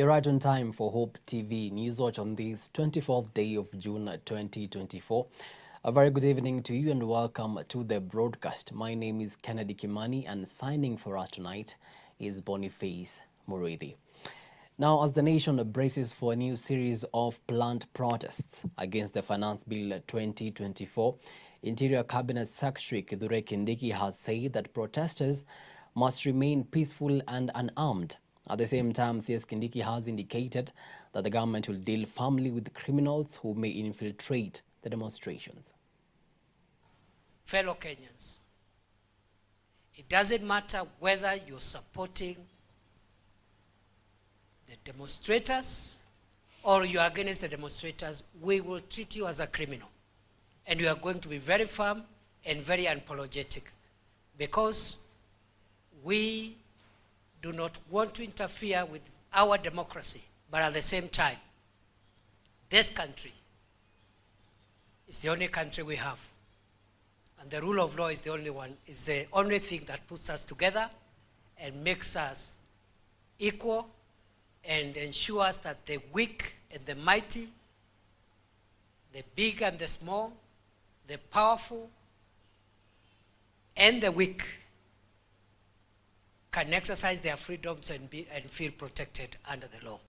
You're right on time for Hope TV News Watch on this 24th day of June 2024. A very good evening to you and welcome to the broadcast. My name is Kimani and signing for us tonight is Boniface Murithi. Now, as the nation braces for a new series of planned protests against the Finance Bill 2024, Interior Cabinet Secretary Kithure Kindiki has said that protesters must remain peaceful and unarmed. At the same time, CS Kindiki has indicated that the government will deal firmly with criminals who may infiltrate the demonstrations. Fellow Kenyans, it doesn't matter whether you're supporting the demonstrators or you're against the demonstrators, we will treat you as a criminal. And we are going to be very firm and very unapologetic because we do not want to interfere with our democracy, but at the same time, this country is the only country we have. And the rule of law is the only thing that puts us together and makes us equal and ensures that the weak and the mighty, the big and the small, the powerful and the weak can exercise their freedoms and feel protected under the law.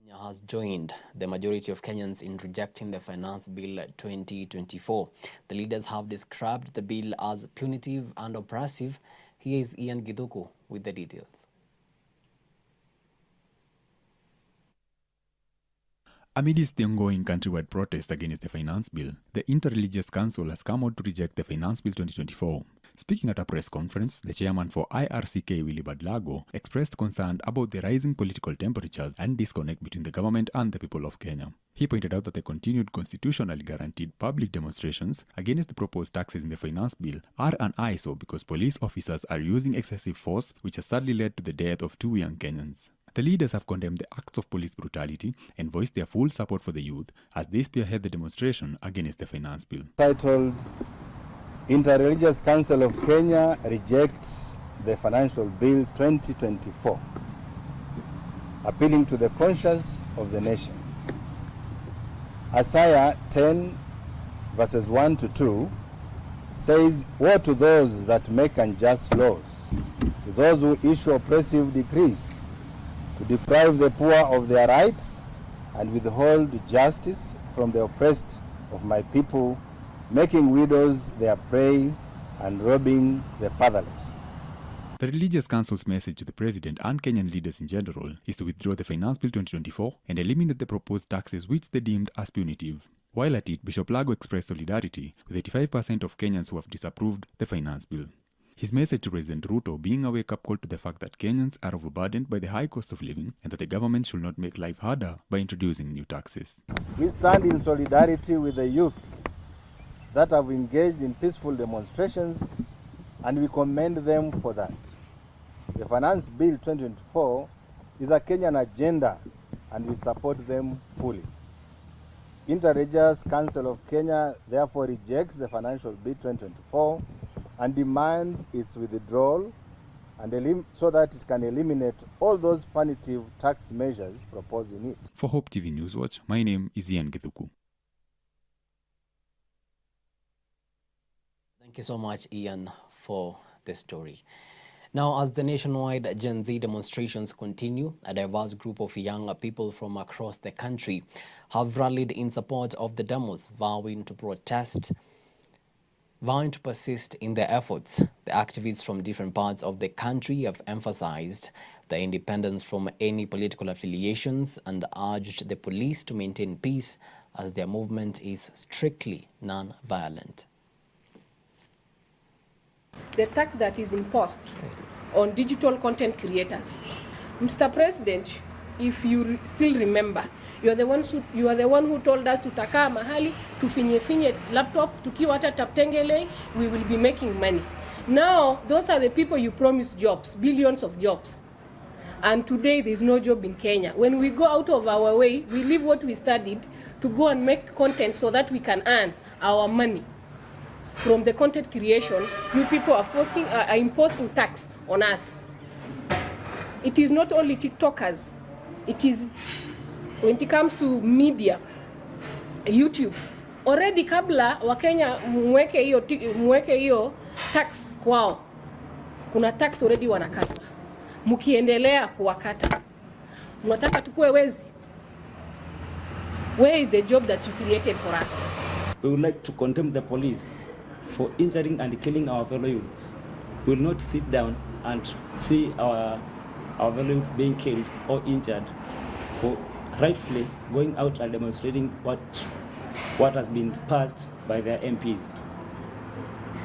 Kenya has joined the majority of Kenyans in rejecting the Finance Bill 2024. The leaders have described the bill as punitive and oppressive. Here is Ian Githuku with the details. Amidst the ongoing countrywide protest against the Finance Bill, the Interreligious Council has come out to reject the Finance Bill 2024. Speaking at a press conference, the chairman for IRCK, Willy Badlago, expressed concern about the rising political temperatures and disconnect between the government and the people of Kenya. He pointed out that the continued constitutionally guaranteed public demonstrations against the proposed taxes in the Finance Bill are an eyesore because police officers are using excessive force, which has sadly led to the death of 2 young Kenyans. The leaders have condemned the acts of police brutality and voiced their full support for the youth as they spearhead the demonstration against the Finance Bill. Titled, Interreligious Council of Kenya rejects the Financial Bill 2024, appealing to the conscience of the nation. Isaiah 10 verses 1 to 2 says, "Woe to those that make unjust laws, to those who issue oppressive decrees, to deprive the poor of their rights and withhold justice from the oppressed of my people, making widows their prey and robbing the fatherless." The Religious Council's message to the President and Kenyan leaders in general is to withdraw the Finance Bill 2024 and eliminate the proposed taxes which they deemed as punitive. While at it, Bishop Lago expressed solidarity with 85% of Kenyans who have disapproved the Finance Bill. His message to President Ruto being a wake-up call to the fact that Kenyans are overburdened by the high cost of living and that the government should not make life harder by introducing new taxes. We stand in solidarity with the youth that have engaged in peaceful demonstrations, and we commend them for that. The Finance Bill 2024 is a Kenyan agenda, and we support them fully. Interreligious Council of Kenya therefore rejects the Financial Bill 2024 and demands its withdrawal and so that it can eliminate all those punitive tax measures proposed in it. For Hope TV Newswatch, my name is Ian Githuku. Thank you so much, Ian, for the story. Now, as the nationwide Gen Z demonstrations continue, a diverse group of young people from across the country have rallied in support of the demos, vowing to persist in their efforts. The activists from different parts of the country have emphasized their independence from any political affiliations and urged the police to maintain peace as their movement is strictly non-violent. The tax that is imposed on digital content creators. Mr. President, if you still remember, you are the one who told us tutakaa mahali tufinye laptop tukiwa hata taptengele, we will be making money. Now those are the people you promised jobs, billions of jobs. And today there is no job in Kenya. When we go out of our way, we leave what we studied to go and make content so that we can earn our money. from the content creation, you people are imposing tax on us. It is not only TikTokers. It is, when it comes to media, YouTube. Already kabla Wakenya mweke hiyo tax kwao, kuna tax already wanakata. Mukiendelea kuwakata, mnataka tukue wezi? Where is the job that you created for us? We would like to condemn the police for injuring and killing our fellow youths. We will not sit down and see our fellow youth being killed or injured for rightfully going out and demonstrating what has been passed by their MPs.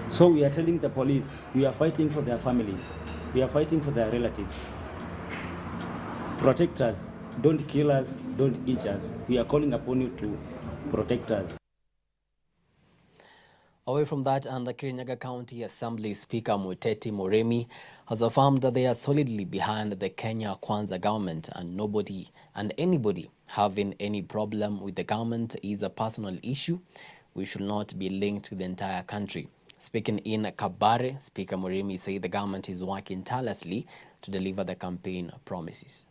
So we are telling the police, we are fighting for their families. We are fighting for their relatives. Protect us. Don't kill us. Don't injure us. We are calling upon you to protect us. Away from that, and the Kirinyaga County Assembly Speaker Muteti Muremi has affirmed that they are solidly behind the Kenya Kwanza government, and nobody and anybody having any problem with the government is a personal issue. We should not be linked to the entire country. Speaking in Kabare, Speaker Muremi said the government is working tirelessly to deliver the campaign promises.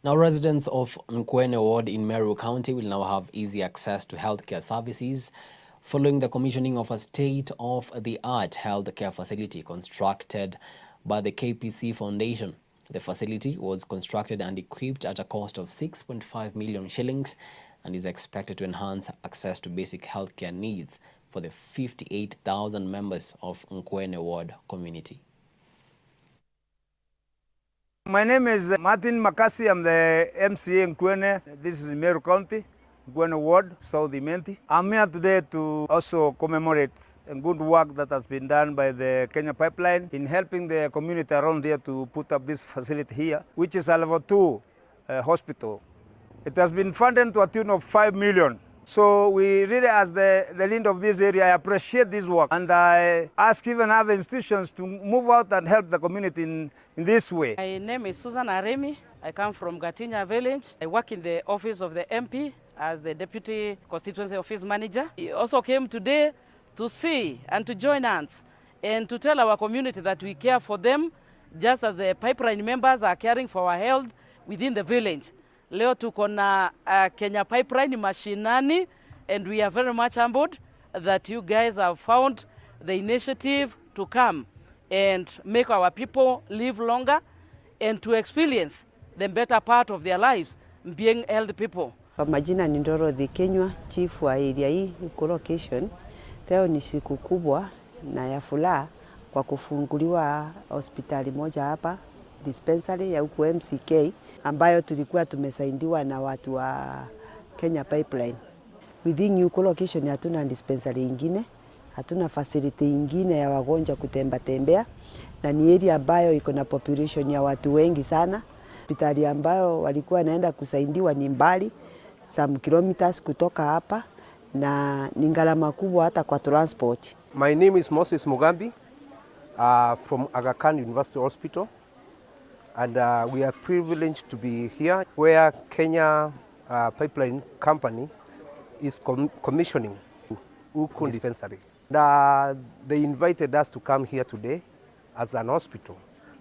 Now, residents of Nkwene Ward in Meru County will now have easy access to healthcare services following the commissioning of a state-of-the-art healthcare facility constructed by the KPC Foundation. The facility was constructed and equipped at a cost of 6.5 million shillings and is expected to enhance access to basic healthcare needs for the 58,000 members of Nkwene Ward community. My name is Martin Makasi. I'm the MCA in Nkwene. This is Meru County, Nkwene Ward, South Imenti. I'm here today to also commemorate a good work that has been done by the Kenya Pipeline in helping the community around here to put up this facility here, which is a level 2 hospital. It has been funded to a tune of 5 million. So we really, as the leader of this area, I appreciate this work. And I ask even other institutions to move out and help the community in this way. My name is Susan Aremi. I come from Gatinya village. I work in the office of the MP as the Deputy Constituency Office Manager. He also came today to see and to join us and to tell our community that we care for them just as the pipeline members are caring for our health within the village. Leo tuko na Kenya Pipeline mashinani, and we are very much humbled that you guys have found the initiative to come and make our people live longer and to experience the better part of their lives being healthy people. Kwa majina ni Dorothy Kenywa, chief wa area hii huko location. Leo ni siku kubwa na ya furaha kwa kufunguliwa hospitali moja hapa, dispensary ya huko MCK, ambayo tulikuwa tumesaidiwa na watu wa Kenya Pipeline. Within huko location hatuna dispensary ingine, hatuna facility ingine ya wagonjwa kutemba tembea, na ni area ambayo iko na population ya watu wengi sana. Hospitali ambayo walikuwa naenda kusaidiwa ni mbali some kilometers kutoka hapa, na ni gharama kubwa hata kwa transport. My name is Moses Mugambi from Aga Khan University Hospital, and we are privileged to be here where Kenya Pipeline Company is commissioning Ukun dispensary. They invited us to come here today as an hospital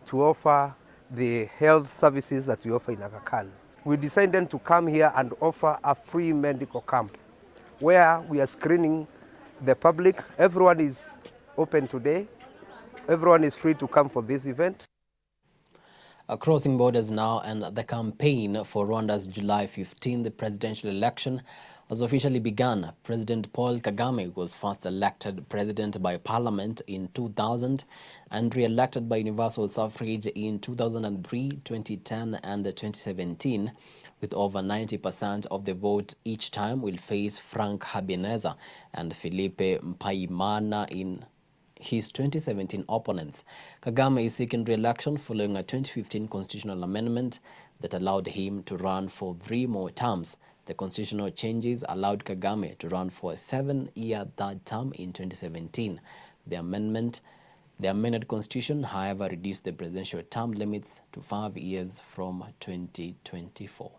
to offer the health services that we offer in Aga Khan. We decided to come here and offer a free medical camp where we are screening the public. Everyone is open today. Everyone is free to come for this event. Crossing borders now, and the campaign for Rwanda's July 15 presidential election has officially begun. President Paul Kagame was first elected president by parliament in 2000 and re-elected by universal suffrage in 2003, 2010 and 2017. With over 90% of the vote each time, will face Frank Habineza and Philippe Mpayimana in his 2017 opponents. Kagame is seeking re-election following a 2015 constitutional amendment that allowed him to run for 3 more terms. The constitutional changes allowed Kagame to run for a 7-year third term in 2017. The amended constitution, however, reduced the presidential term limits to 5 years from 2024.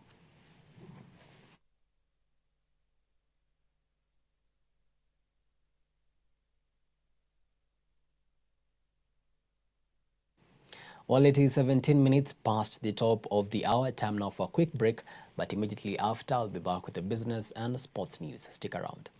Well, it is 17 minutes past the top of the hour. Time now for a quick break, but immediately after, I'll be back with the business and sports news. Stick around.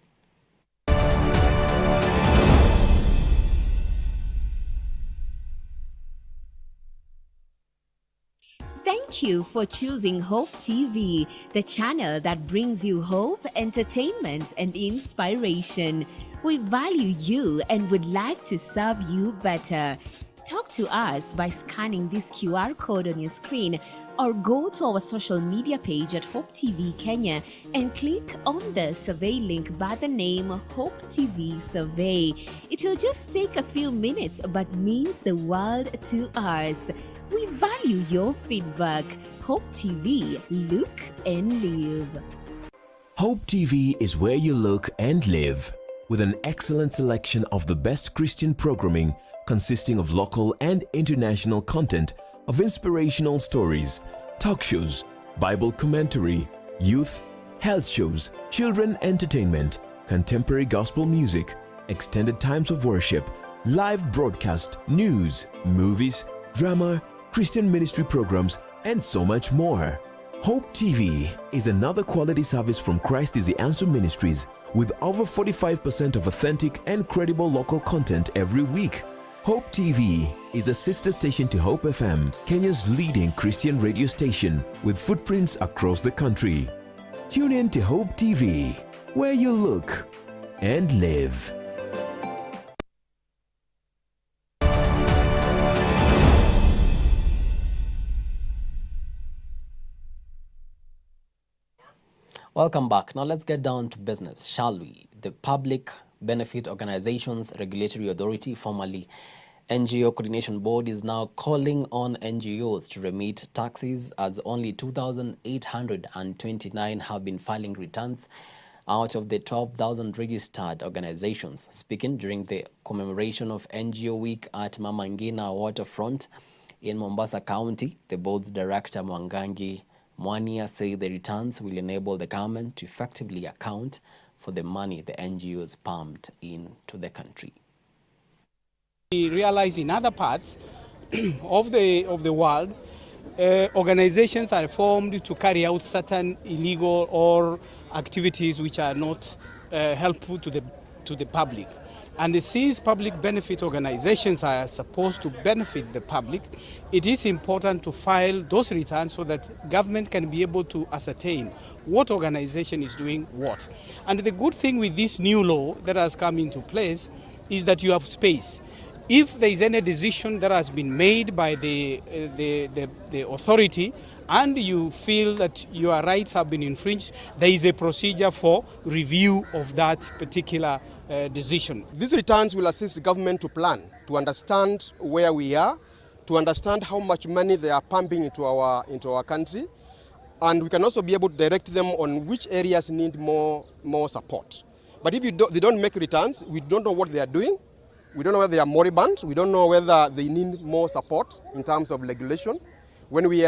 Thank you for choosing Hope TV, the channel that brings you hope, entertainment, and inspiration. We value you and would like to serve you better. Talk to us by scanning this QR code on your screen or go to our social media page at Hope TV Kenya and click on the survey link by the name Hope TV Survey. It will just take a few minutes but means the world to us. We value your feedback. Hope TV, look and live. Hope TV is where you look and live, with an excellent selection of the best Christian programming consisting of local and international content, of inspirational stories, talk shows, Bible commentary, youth, health shows, children entertainment, contemporary gospel music, extended times of worship, live broadcast, news, movies, drama, Christian ministry programs, and so much more. Hope TV is another quality service from Christ is the Answer Ministries, with over 45% of authentic and credible local content every week. Hope TV is a sister station to Hope FM, Kenya's leading Christian radio station, with footprints across the country. Tune in to Hope TV, where you look and live. Welcome back. Now let's get down to business, shall we? The Public Benefit Organizations Regulatory Authority, formerly NGO Coordination Board, is now calling on NGOs to remit taxes, as only 2,829 have been filing returns out of the 12,000 registered organizations. Speaking during the commemoration of NGO Week at Mama Ngina Waterfront in Mombasa County, the board's director Mwangangi Mwania said the returns will enable the government to effectively account for the money the NGOs pumped into the country. We realize in other parts of the world, organizations are formed to carry out certain illegal or activities which are not helpful to the public. And since public benefit organizations are supposed to benefit the public, it is important to file those returns so that government can be able to ascertain what organization is doing what. And the good thing with this new law that has come into place is that you have space. If there is any decision that has been made by the authority and you feel that your rights have been infringed, there is a procedure for review of that particular decision. These returns will assist the government to plan, to understand where we are, to understand how much money they are pumping into our country, and we can also be able to direct them on which areas need more support. But if they don't make returns, we don't know what they are doing. We don't know whether they are moribund. We don't know whether they need more support in terms of regulation. When we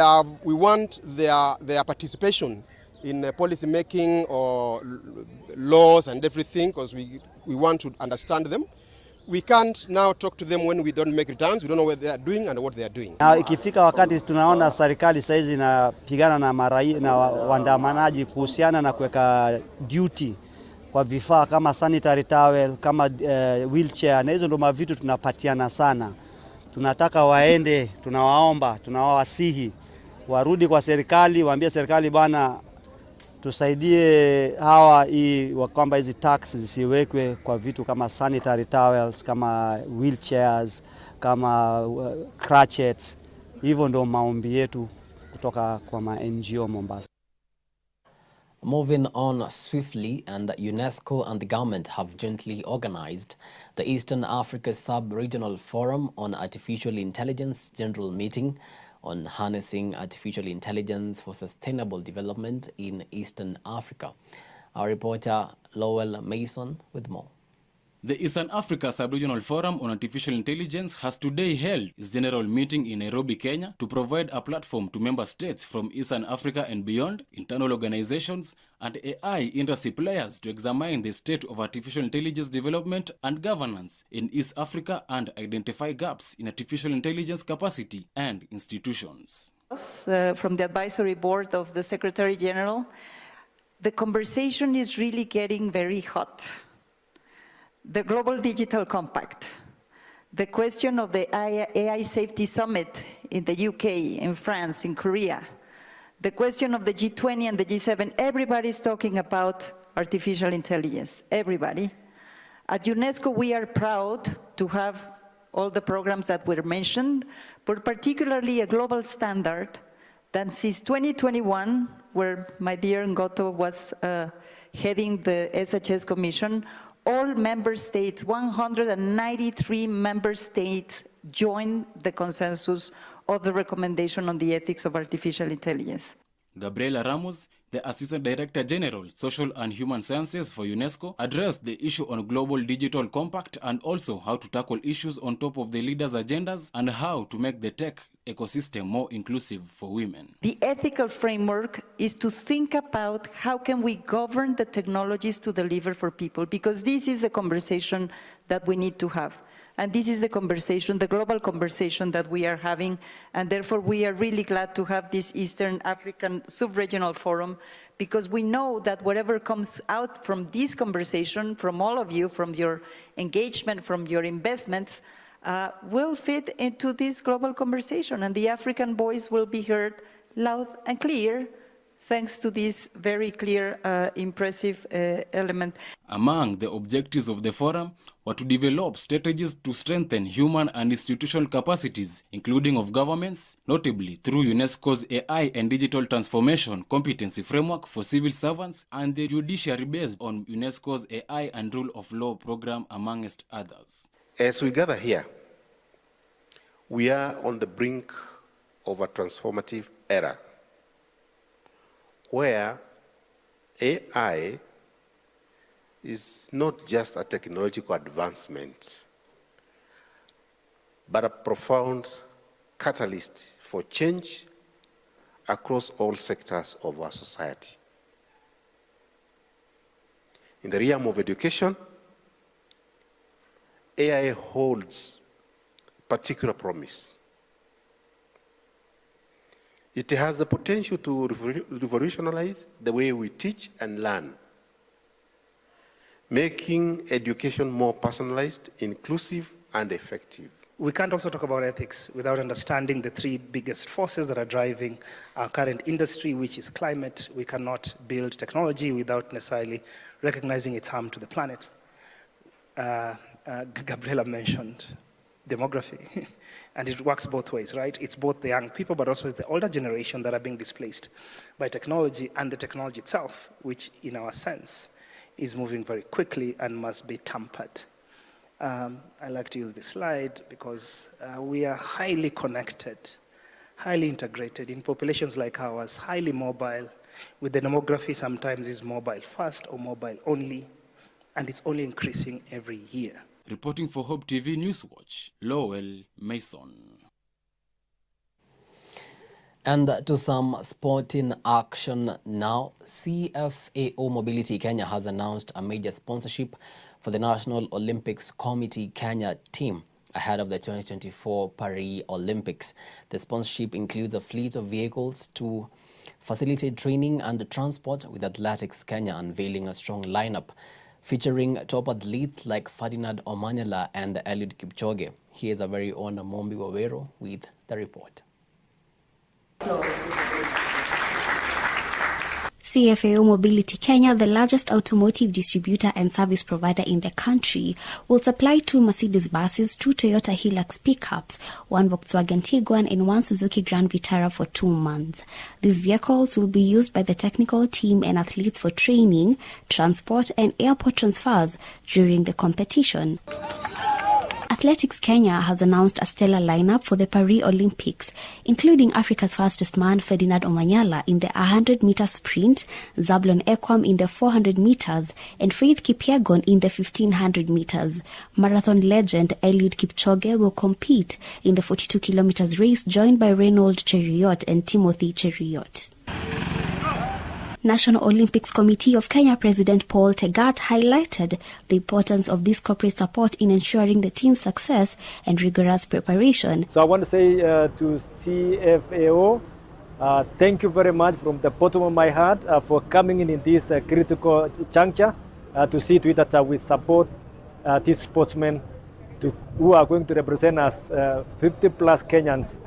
want their participation in policy making or laws and everything, because we want to understand them. We can't now talk to them when we don't make returns. We don't know what they are doing and what they are doing. Na ikifika wakati tunaona serikali saizi inapigana na maraia na waandamanaji kuhusiana na kuweka duty kwa vifaa kama sanitary towel, kama wheelchair, na hizo ndo mavitu tunapatiana sana. Tunataka waende, tunawaomba, tunawawasihi warudi kwa serikali, waambie serikali bwana tusaidie hawa kwamba hizi tax zisiwekwe kwa vitu kama sanitary towels, kama wheelchairs, kama crutches. Hivyo ndo maombi yetu kutoka kwa NGO Mombasa. Moving on swiftly, and UNESCO and the government have jointly organized the Eastern Africa Sub-Regional Forum on Artificial Intelligence General Meeting on harnessing artificial intelligence for sustainable development in Eastern Africa. Our reporter Lowell Mason with more. The Eastern Africa Sub-Regional Forum on Artificial Intelligence has today held its general meeting in Nairobi, Kenya, to provide a platform to member states from Eastern Africa and beyond, internal organizations, and AI industry players to examine the state of artificial intelligence development and governance in East Africa and identify gaps in artificial intelligence capacity and institutions. From the advisory board of the Secretary General, the conversation is really getting very hot. The Global Digital Compact, the question of the AI Safety Summit in the UK, in France, in Korea, the question of the G20 and the G7, everybody's talking about artificial intelligence, everybody. At UNESCO, we are proud to have all the programs that were mentioned, but particularly a global standard that since 2021, where my dear Ngoto was heading the SHS Commission, all member states, 193 member states, joined the consensus of the recommendation on the ethics of artificial intelligence. Gabriela Ramos, the Assistant Director General, Social and Human Sciences for UNESCO, addressed the issue on Global Digital Compact and also how to tackle issues on top of the leaders' agendas and how to make the tech ecosystem more inclusive for women. The ethical framework is to think about how can we govern the technologies to deliver for people, because this is a conversation that we need to have. And this is the conversation, the global conversation that we are having, and therefore we are really glad to have this Eastern African Sub-Regional Forum, because we know that whatever comes out from this conversation, from all of you, from your engagement, from your investments, will fit into this global conversation, and the African voice will be heard loud and clear, thanks to this very clear, impressive element. Among the objectives of the forum were to develop strategies to strengthen human and institutional capacities, including of governments, notably through UNESCO's AI and Digital Transformation Competency Framework for Civil Servants and the judiciary based on UNESCO's AI and Rule of Law program, amongst others. As we gather here, we are on the brink of a transformative era where AI is not just a technological advancement, but a profound catalyst for change across all sectors of our society. In the realm of education, AI holds particular promise. It has the potential to revolutionize the way we teach and learn, making education more personalized, inclusive, and effective. We can't also talk about ethics without understanding the three biggest forces that are driving our current industry, which is climate. We cannot build technology without necessarily recognizing its harm to the planet. Gabriela mentioned demography, and it works both ways, right? It's both the young people, but also it's the older generation that are being displaced by technology, and the technology itself, which in our sense is moving very quickly and must be tempered. I like to use this slide because we are highly connected, highly integrated in populations like ours, highly mobile, with the demography sometimes is mobile first or mobile only, and it's only increasing every year. Reporting for Hope TV Newswatch, Lowell Mason. And to some sporting action now. CFAO Mobility Kenya has announced a major sponsorship for the National Olympics Committee Kenya team ahead of the 2024 Paris Olympics. The sponsorship includes a fleet of vehicles to facilitate training and transport, with Athletics Kenya unveiling a strong lineup featuring top athletes like Ferdinand Omanyala and Eliud Kipchoge. Here's our very own Mombi Wawero with the report. CFAO Mobility Kenya, the largest automotive distributor and service provider in the country, will supply 2 Mercedes buses, 2 Toyota Hilux pickups, 1 Volkswagen Tiguan and 1 Suzuki Grand Vitara for 2 months. These vehicles will be used by the technical team and athletes for training, transport and airport transfers during the competition. Athletics Kenya has announced a stellar lineup for the Paris Olympics, including Africa's fastest man Ferdinand Omanyala in the 100-meter sprint, Zablon Ekwam in the 400 meters, and Faith Kipyegon in the 1500 meters. Marathon legend Eliud Kipchoge will compete in the 42 kilometers race, joined by Reynold Cheruiyot and Timothy Cheruiyot. National Olympics Committee of Kenya President Paul Tegat highlighted the importance of this corporate support in ensuring the team's success and rigorous preparation. So I want to say to CFAO, thank you very much from the bottom of my heart for coming in this critical juncture to see to it that we support these sportsmen who are going to represent us, 50 plus Kenyans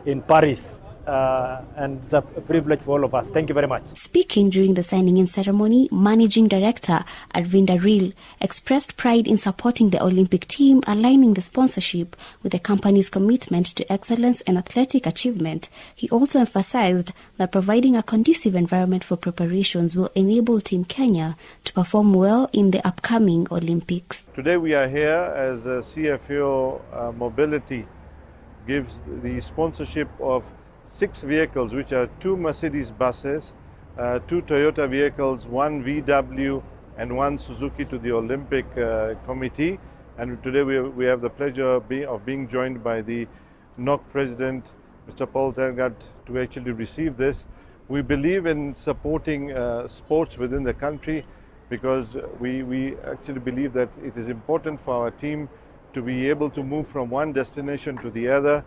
in Paris. And it's a privilege for all of us. Thank you very much. Speaking during the signing-in ceremony, Managing Director Arvinda Reel expressed pride in supporting the Olympic team, aligning the sponsorship with the company's commitment to excellence and athletic achievement. He also emphasized that providing a conducive environment for preparations will enable Team Kenya to perform well in the upcoming Olympics. Today we are here as a CFAO Mobility gives the sponsorship of 6 vehicles, which are 2 Mercedes buses, 2 Toyota vehicles, 1 VW and 1 Suzuki to the Olympic Committee. And today we have the pleasure of being joined by the NOC President, Mr. Paul Tegat, to actually receive this. We believe in supporting sports within the country because we actually believe that it is important for our team to be able to move from one destination to the other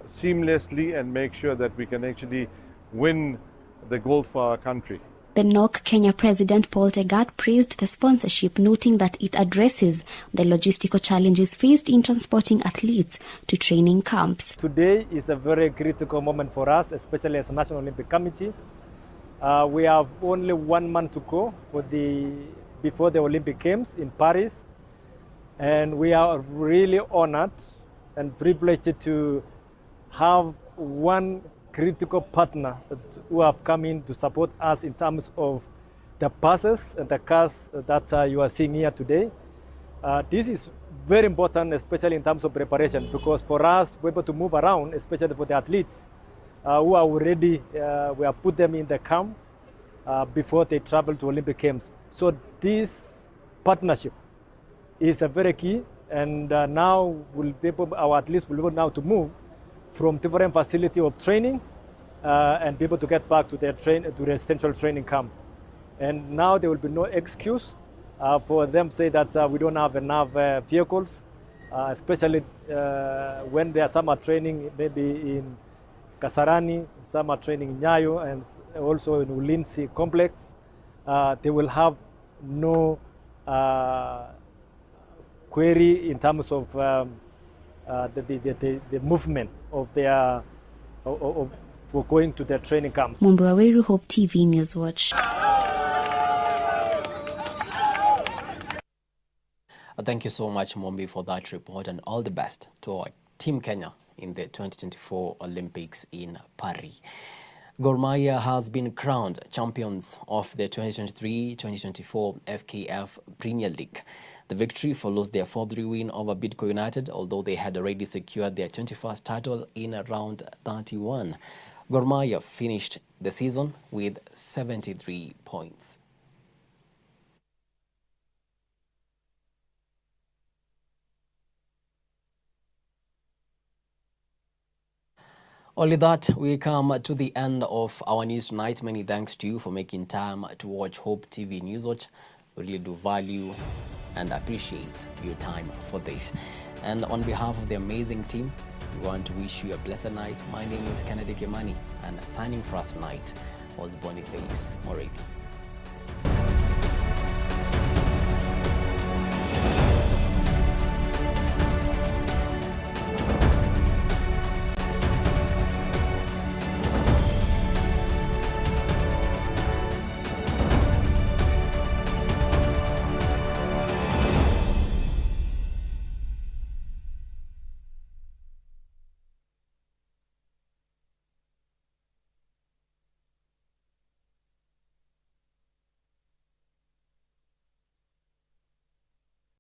seamlessly and make sure that we can actually win the gold for our country. The NOC Kenya President Paul Tegat praised the sponsorship, noting that it addresses the logistical challenges faced in transporting athletes to training camps. Today is a very critical moment for us, especially as a National Olympic Committee. We have only 1 month to go before the Olympic Games in Paris, and we are really honored and privileged to have one critical partner who have come in to support us in terms of the buses and the cars that you are seeing here today. This is very important, especially in terms of preparation, because for us, we're able to move around, especially for the athletes who are already, we have put them in the camp before they travel to Olympic Games. So this partnership is a very key, and now our athletes will be able now to move from different facility of training and be able to get back to their essential training camp. And now there will be no excuse for them to say that we don't have enough vehicles, especially when there are some are training maybe in Kasarani, some are training in Nyayo, and also in Ulinzi complex. They will have no query in terms of the movement of their for going to their training camps. Mumbaweru Hope TV Newswatch. Thank you so much, Mombi, for that report, and all the best to our Team Kenya in the 2024 Olympics in Paris. Gor Mahia has been crowned champions of the 2023-2024 FKF Premier League. The victory follows their 4-3 win over Bidco United, although they had already secured their 21st title in round 31. Gor Mahia finished the season with 73 points. Only that, we come to the end of our news tonight. Many thanks to you for making time to watch Hope TV Newswatch. We really do value and appreciate your time for this. And on behalf of the amazing team, we want to wish you a blessed night. My name is Kimani, and signing for us tonight was Boniface Moredi.